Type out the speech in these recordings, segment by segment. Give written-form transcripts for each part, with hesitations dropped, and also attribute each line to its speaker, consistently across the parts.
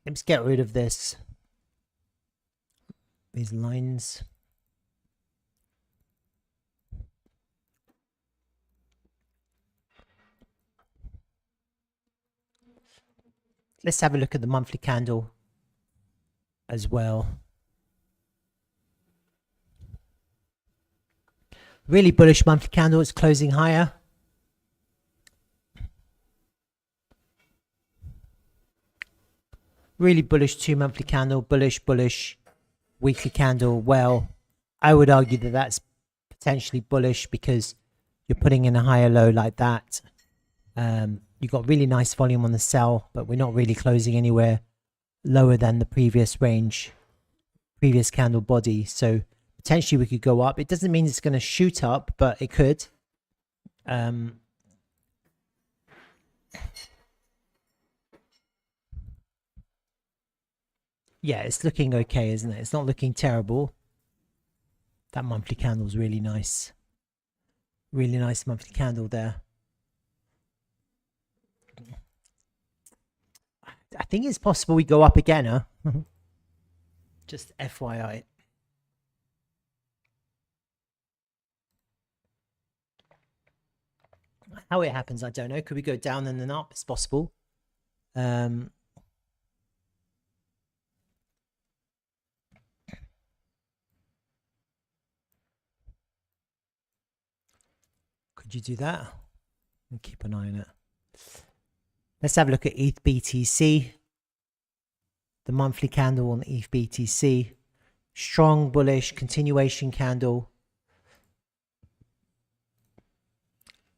Speaker 1: Let's get rid of these lines. Let's have a look at the monthly candle as well. Really bullish monthly candle. It's closing higher. Really bullish 2 monthly candle. Bullish weekly candle. Well, I would argue that that's potentially bullish because you're putting in a higher low like that. You've got really nice volume on the sell, but we're not really closing anywhere lower than the previous range, previous candle body. So potentially we could go up. It doesn't mean it's going to shoot up, but it could. Yeah, it's looking okay, isn't it? It's not looking terrible. That monthly candle is really nice. Really nice monthly candle there. I think it's possible we go up again, huh? Just FYI. How it happens, I don't know. Could we go down and then up? It's possible. Could you do that? We'll keep an eye on it. Let's have a look at ETH BTC. The monthly candle on ETH BTC. Strong bullish continuation candle.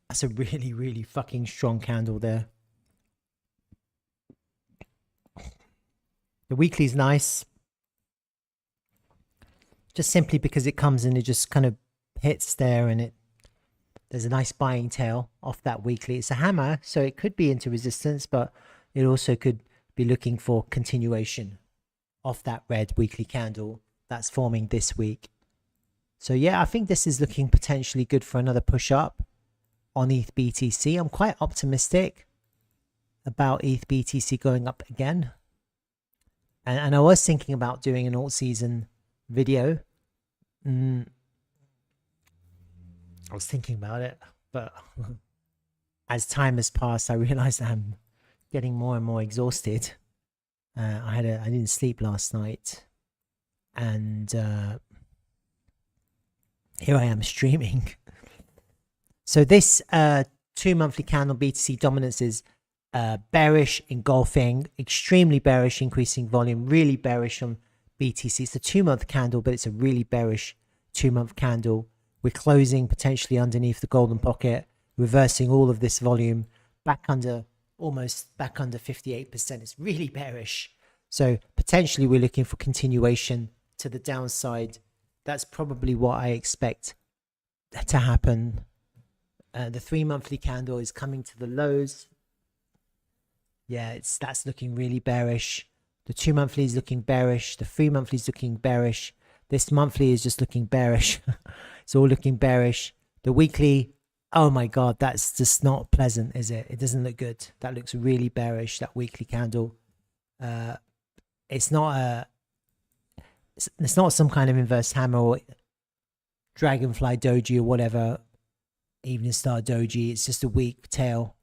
Speaker 1: That's a really, really fucking strong candle there. The weekly is nice. Just simply because it comes and it just kind of hits there and there's a nice buying tail off that weekly. It's a hammer, so it could be into resistance, but it also could be looking for continuation off that red weekly candle that's forming this week. So yeah, I think this is looking potentially good for another push up on ETH BTC. I'm quite optimistic about ETH BTC going up again. And I was thinking about doing an alt season video. I was thinking about it, but as time has passed, I realized I'm getting more and more exhausted. I didn't sleep last night, and here I am streaming. So this 2 monthly candle BTC dominance is bearish, engulfing, extremely bearish, increasing volume, really bearish on BTC. It's a 2-month candle, but it's a really bearish 2-month candle. We're closing potentially underneath the golden pocket, reversing all of this volume back under, almost back under 58%. It's really bearish. So potentially we're looking for continuation to the downside. That's probably what I expect to happen. The 3 monthly candle is coming to the lows. Yeah, that's looking really bearish. The 2 monthly is looking bearish. The 3 monthly is looking bearish. This monthly is just looking bearish. It's all looking bearish. The weekly, oh my God, that's just not pleasant, is it? It doesn't look good. That looks really bearish, that weekly candle. It's not some kind of inverse hammer or dragonfly doji or whatever, evening star doji. It's just a weak tail.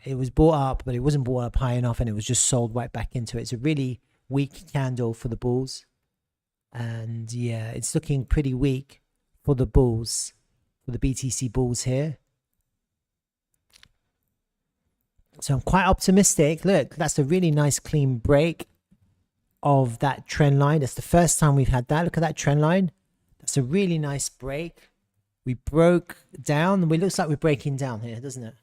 Speaker 1: It was bought up, but it wasn't bought up high enough, and it was just sold right back into it. It's a really weak candle for the bulls. And yeah, it's looking pretty weak for the bulls, for the BTC bulls here. So I'm quite optimistic. Look, that's a really nice clean break of that trend line. That's the first time we've had that. Look at that trend line. That's a really nice break. We broke down. It looks like we're breaking down here, doesn't it?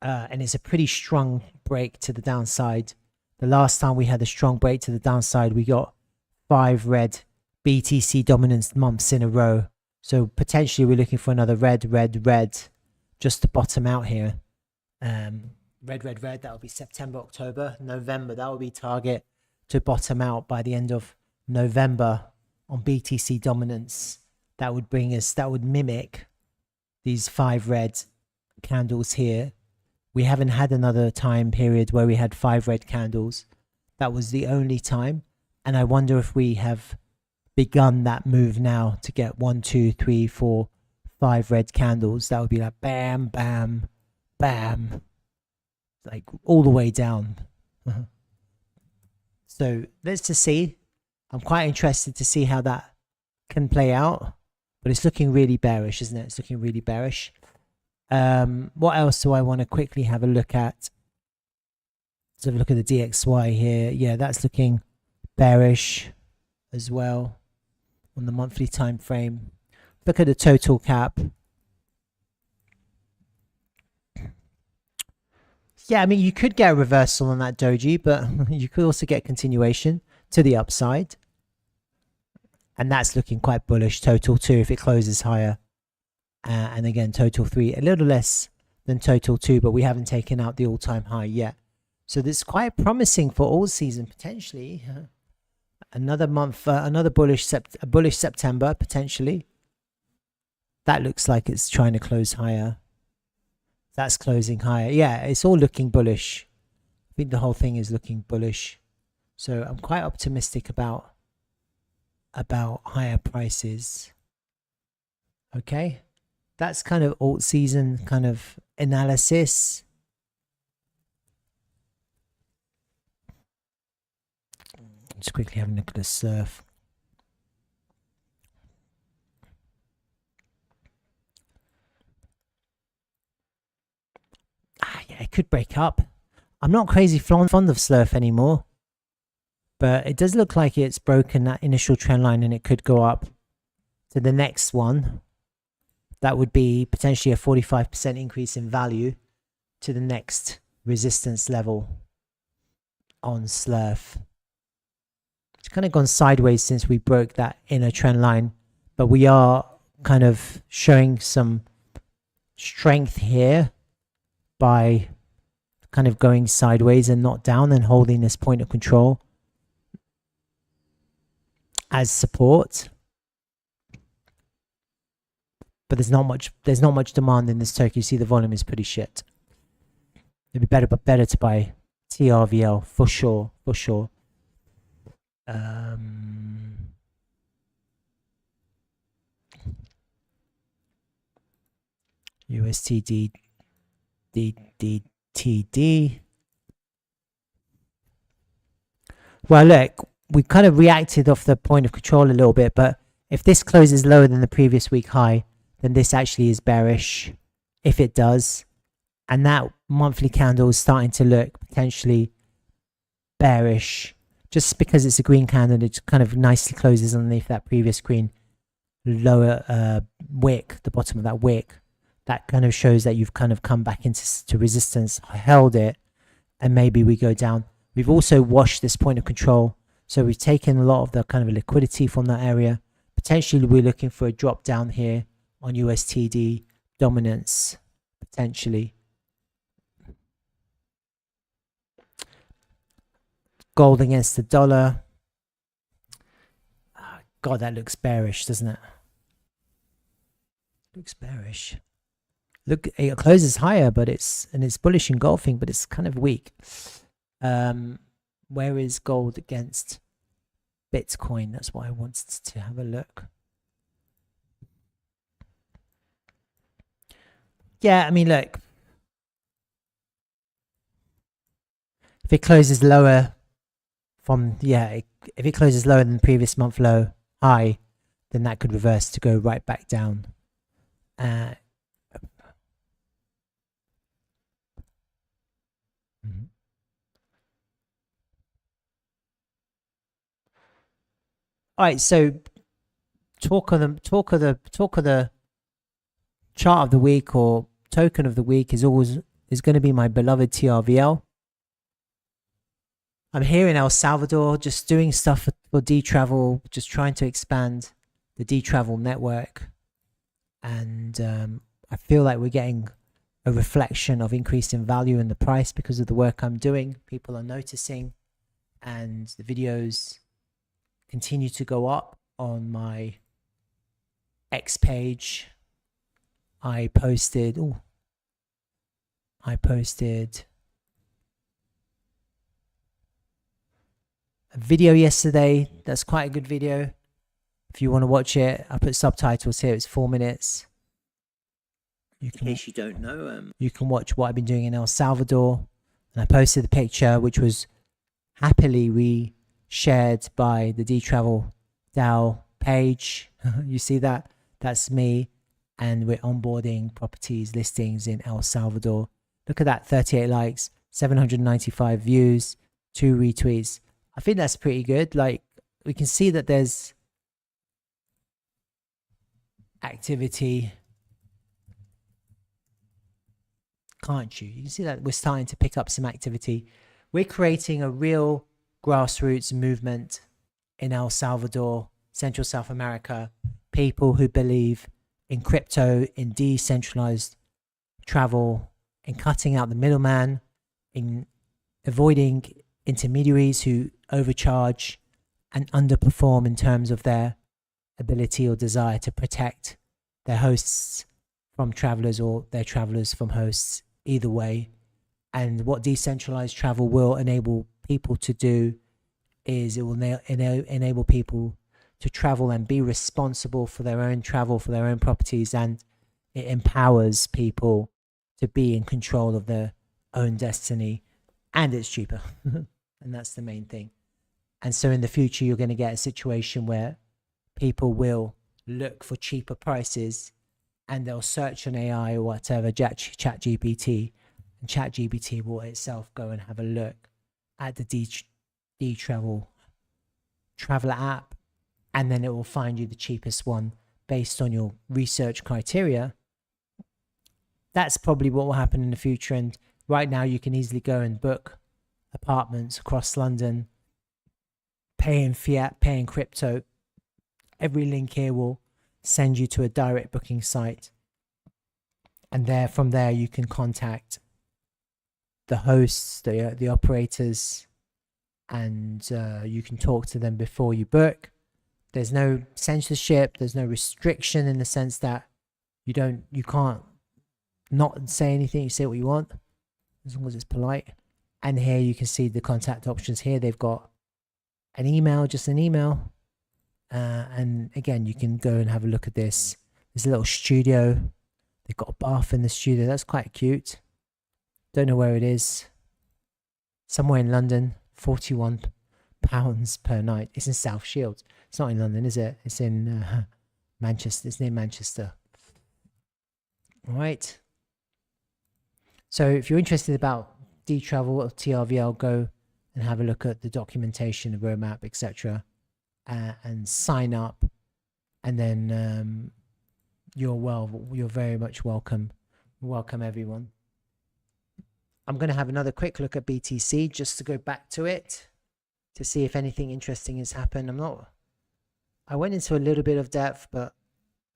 Speaker 1: And it's a pretty strong break to the downside. The last time we had a strong break to the downside, we got 5 red BTC dominance months in a row. So potentially we're looking for another red just to bottom out here. Red, that will be September, October, November. That will be target to bottom out by the end of November on BTC dominance. That would bring us, that would mimic these 5 red candles here. We haven't had another time period where we had 5 red candles. That was the only time. And I wonder if we have begun that move now to get 1, 2, 3, 4, 5 red candles. That would be like bam, bam, bam, like all the way down. So let's just see. I'm quite interested to see how that can play out, but it's looking really bearish, isn't it? It's looking really bearish. What else do I want to quickly have a look at? Let's have a look at the DXY here. Yeah, that's looking bearish as well on the monthly time frame. Look at the total cap. Yeah, I mean, you could get a reversal on that doji, but you could also get continuation to the upside. And that's looking quite bullish. Total 2 if it closes higher. And again, total 3, a little less than total 2, but we haven't taken out the all-time high yet. So this is quite promising for all season, potentially. Another month, another bullish September, potentially. That looks like it's trying to close higher. That's closing higher. Yeah, it's all looking bullish. I think the whole thing is looking bullish. So I'm quite optimistic about higher prices. Okay. That's kind of alt season kind of analysis. Just quickly having a look at the surf. Yeah, it could break up. I'm not crazy fond of surf anymore, but it does look like it's broken that initial trend line and it could go up to the next one. That would be potentially a 45% increase in value to the next resistance level on Slurf. It's kind of gone sideways since we broke that inner trend line, but we are kind of showing some strength here by kind of going sideways and not down and holding this point of control as support. But there's not much demand in this token. You see the volume is pretty shit. It'd be better to buy TRVL for sure, for sure. USTD DTD. Well, look, we kind of reacted off the point of control a little bit, but if this closes lower than the previous week high, then this actually is bearish if it does. And that monthly candle is starting to look potentially bearish just because it's a green candle. It kind of nicely closes underneath that previous green lower wick, the bottom of that wick. That kind of shows that you've kind of come back into resistance, held it, and maybe we go down. We've also washed this point of control. So we've taken a lot of the kind of liquidity from that area. Potentially we're looking for a drop down here on USTD dominance, potentially. Gold against the dollar. Oh, God, that looks bearish, doesn't it? Looks bearish. Look, it closes higher, but it's bullish engulfing, but it's kind of weak. Where is gold against Bitcoin? That's what I wanted to have a look. Yeah, I mean, look, if it closes lower from, yeah, if it closes lower than the previous month low high, then that could reverse to go right back down. All right, so talk of the chart of the week or token of the week is going to be my beloved TRVL. I'm here in El Salvador, just doing stuff for Dtravel, just trying to expand the Dtravel network, and I feel like we're getting a reflection of increase in value in the price because of the work I'm doing. People are noticing, and the videos continue to go up on my X page. I posted a video yesterday. That's quite a good video. If you want to watch it, I put subtitles here. It's 4 minutes. In case you don't know, you can watch what I've been doing in El Salvador. And I posted the picture, which was happily re-shared by the Dtravel DAO page. You see that? That's me. And we're onboarding properties, listings in El Salvador. Look at that, 38 likes, 795 views, 2 retweets. I think that's pretty good. Like, we can see that there's activity. Can't you? You can see that we're starting to pick up some activity. We're creating a real grassroots movement in El Salvador, Central South America. People who believe in crypto, in decentralized travel, in cutting out the middleman, in avoiding intermediaries who overcharge and underperform in terms of their ability or desire to protect their hosts from travelers or their travelers from hosts, either way. And what decentralized travel will enable people to do is it will enable people to travel and be responsible for their own travel, for their own properties, and it empowers people to be in control of their own destiny, and it's cheaper. And that's the main thing. And so in the future, you're going to get a situation where people will look for cheaper prices and they'll search on AI or whatever, ChatGPT, and ChatGPT will itself go and have a look at the Dtravel traveler app, and then it will find you the cheapest one based on your research criteria. That's probably what will happen in the future. And right now you can easily go and book apartments across London, pay in fiat, pay in crypto. Every link here will send you to a direct booking site. And from there you can contact the hosts, the operators, and you can talk to them before you book. There's no censorship, there's no restriction in the sense that you can't not say anything, you say what you want, as long as it's polite. And here you can see the contact options here. They've got an email, just an email. And again, you can go and have a look at this. There's a little studio. They've got a bath in the studio. That's quite cute. Don't know where it is. Somewhere in London, £41 per night. It's in South Shields. It's not in London, is it? It's in Manchester. It's near Manchester. All right. So if you're interested about Dtravel or TRVL, go and have a look at the documentation, the roadmap, etc., and sign up. And then you're very much welcome. Welcome everyone. I'm going to have another quick look at BTC just to go back to it to see if anything interesting has happened. I went into a little bit of depth, but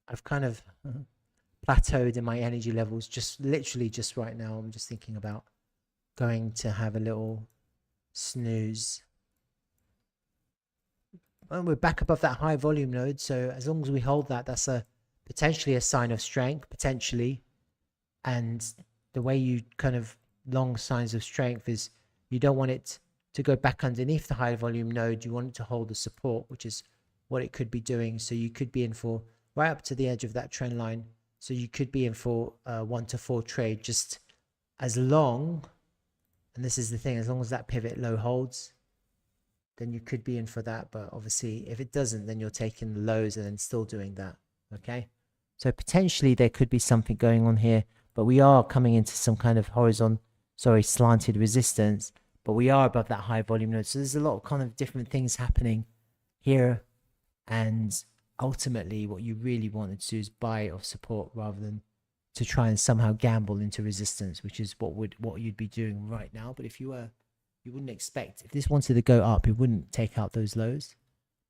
Speaker 1: I've kind of plateaued in my energy levels. Literally just right now, I'm just thinking about going to have a little snooze. Well, we're back above that high volume node, so as long as we hold that, that's potentially a sign of strength, potentially. And the way you kind of long signs of strength is you don't want it to go back underneath the high volume node. You want it to hold the support, which is what it could be doing. So you could be in for right up to the edge of that trend line. So you could be in for 1 to 4 trade, just as long, and this is the thing, as long as that pivot low holds, then you could be in for that. But obviously if it doesn't, then you're taking the lows and then still doing that. Okay, so potentially there could be something going on here, but we are coming into some kind of slanted resistance, but we are above that high volume node. So there's a lot of kind of different things happening here, and ultimately what you really wanted to do is buy off support rather than to try and somehow gamble into resistance, which is what you'd be doing right now. But if you wouldn't expect, if this wanted to go up, it wouldn't take out those lows.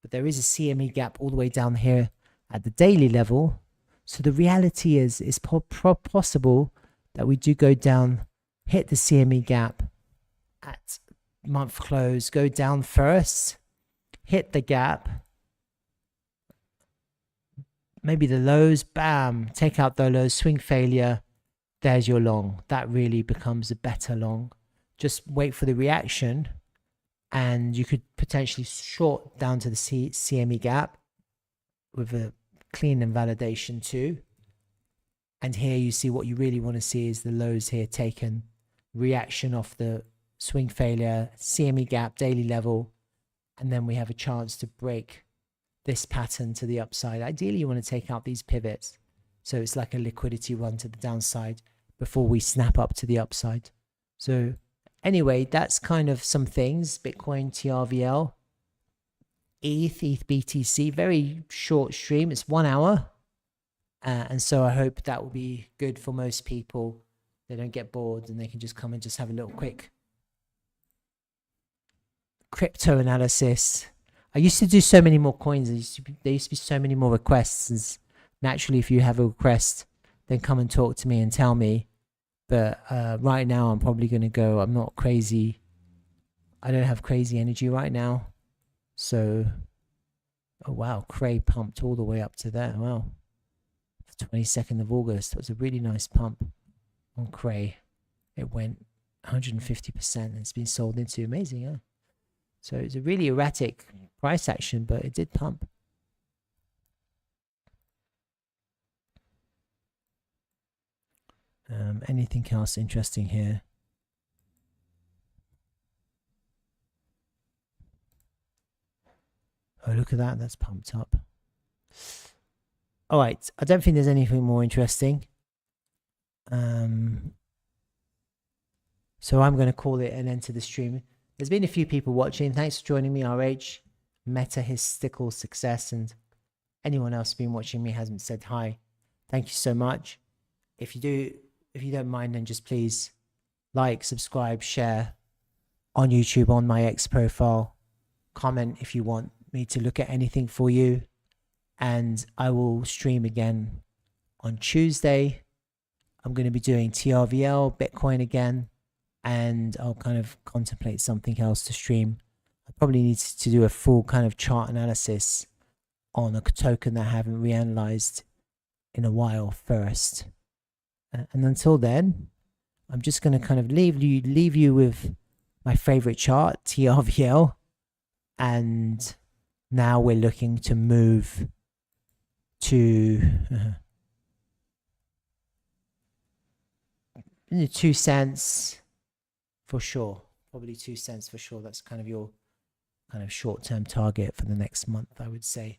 Speaker 1: But there is a CME gap all the way down here at the daily level. So the reality is it's possible that we do go down, hit the CME gap at month close, go down first, hit the gap, maybe the lows, bam, take out the lows, swing failure, there's your long. That really becomes a better long. Just wait for the reaction, and you could potentially short down to the CME gap with a clean invalidation too. And here you see what you really want to see is the lows here taken, reaction off the swing failure, CME gap, daily level, and then we have a chance to break this pattern to the upside. Ideally, you want to take out these pivots, so it's like a liquidity run to the downside before we snap up to the upside. So anyway, that's kind of some things. Bitcoin, TRVL, ETH BTC, very short stream. It's 1 hour. And so I hope that will be good for most people. They don't get bored and they can just come and just have a little quick crypto analysis. I used to do so many more coins. There used to be so many more requests. And naturally, if you have a request, then come and talk to me and tell me. But right now, I'm probably going to go. I'm not crazy. I don't have crazy energy right now. So, oh wow, Cray pumped all the way up to there. Wow. 22nd of August. That was a really nice pump on Cray. It went 150% and it's been sold into. Amazing, huh? So it's a really erratic price action, but it did pump. Anything else interesting here? Oh, look at that. That's pumped up. All right. I don't think there's anything more interesting. So I'm going to call it an end to the stream. There's been a few people watching. Thanks for joining me, RH. Metahistical Success, and anyone else been watching me hasn't said hi. Thank you so much. If you don't mind, then just please like, subscribe, share on YouTube, on my X profile. Comment if you want me to look at anything for you. And I will stream again on Tuesday. I'm going to be doing TRVL, Bitcoin again, and I'll kind of contemplate something else to stream. I probably need to do a full kind of chart analysis on a token that I haven't reanalyzed in a while first. And until then, I'm just going to kind of leave you with my favorite chart, TRVL. And now we're looking to move to 2 cents for sure. Probably 2 cents for sure. That's kind of your kind of short-term target for the next month, I would say.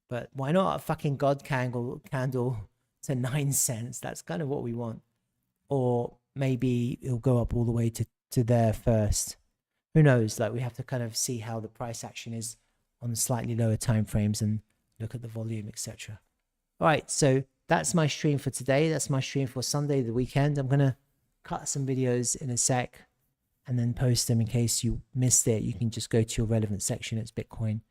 Speaker 1: But why not a fucking God candle to 9 cents? That's kind of what we want. Or maybe it'll go up all the way to there first. Who knows? Like, we have to kind of see how the price action is on slightly lower time frames and look at the volume, etc. All right, so that's my stream for today. That's my stream for Sunday, the weekend. I'm going to cut some videos in a sec and then post them in case you missed it. You can just go to your relevant section. It's Bitcoin